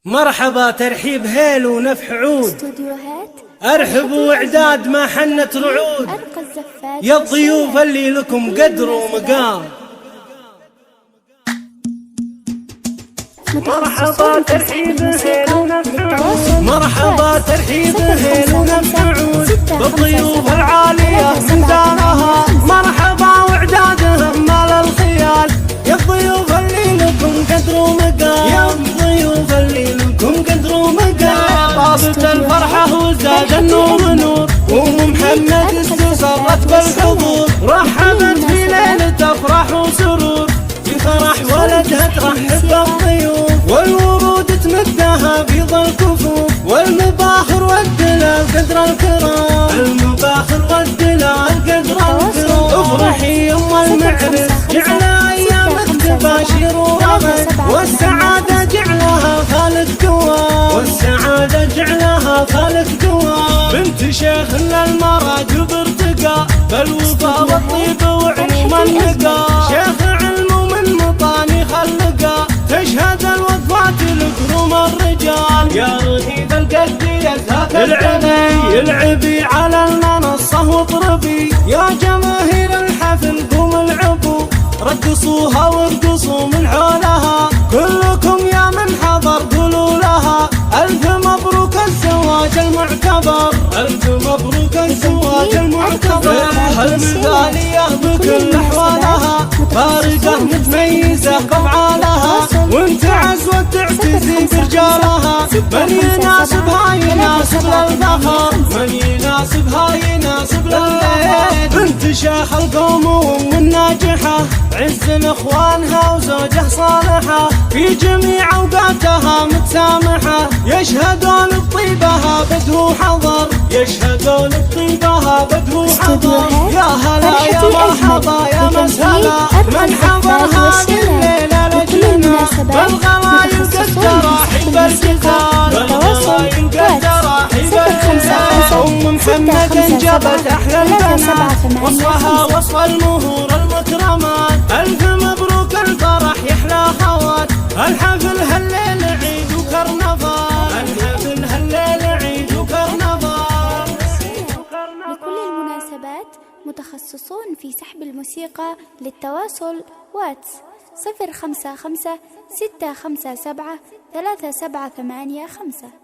مرحبا ترحيب هيل ونفح عود، استوديوهات ارحب واعداد ما حنت رعود، أرقى الزفات يا الضيوف اللي لكم قدر ومقام. مرحبا ترحيب هيل ونفح عود، مرحبا ترحيب هيل ونفح عود بالضيوف العالية من دارها، مرحبا واعدادهم مال الخيال، يا الضيوف اللي لكم قدر ومقام، يا الضيوف اللي لكم قدر ومقام. طابت الفرحة وزاد النوم نور، وام محمد استسرت بالحضور، رحبت في ليلة افراح وسرور، في فرح ولدها ترحب بالضيوف، والورود تمدها بيض الكفوف، والمباخر والدلال قدر الكرام، المباخر والدلال قدر الكرام. افرحي يا ام المعرس جعل ايامك تباشر ورغد، والسعادة جعلها خالق دوام، والسعادة جعلها خالق دوام. بنت شيخ للمراجل بارتقاء، بالوفا والطيب وعلم النقاء، شيخ علم ومن مطاني خلقا، تشهد الوقفات لكرم الرجال، يا رهيب القد يزهق العبي، العبي على المنصة واطربي، يا جماهير الحفل قوم العبوا، رقصوها وارقصوا من حولها، كلكم يا من حضر قولوا لها ألف مبروك الزواج المعتبر، ألف مبروك الزواج المعتبر. هالمثالية بكل أحوالها، فارقة متميزة بأفعالها، وانت عزوة تعتزي برجالها، من يناسبها يناسب للفخر، من يناسبها يناسب للفخر. بنت شيخ القوم وام الناجحة، عز لاخوانها وزوجه صالحة، في جميع اوقاتها متسامحة، يشهدون بطيبها بدو حضر، يشهدون بطيبها بدو حضر. يا هلا يا مرحبا يا مسهلا، من حضر هذه الليلة لجنة، بالغلايل قد تراحب الجزال، بالغلايل قد تراحب الجزال. ام محمد انجبت احلى البنات، وصفها وصف المهور المكرمات، ألف مبروك الفرح يحلى خوات، الحفل هالليل عيد وكرنفال، الحفل هالليل عيد وكرنفال. لكل المناسبات متخصصون في سحب الموسيقى. للتواصل واتس 055 657 3785.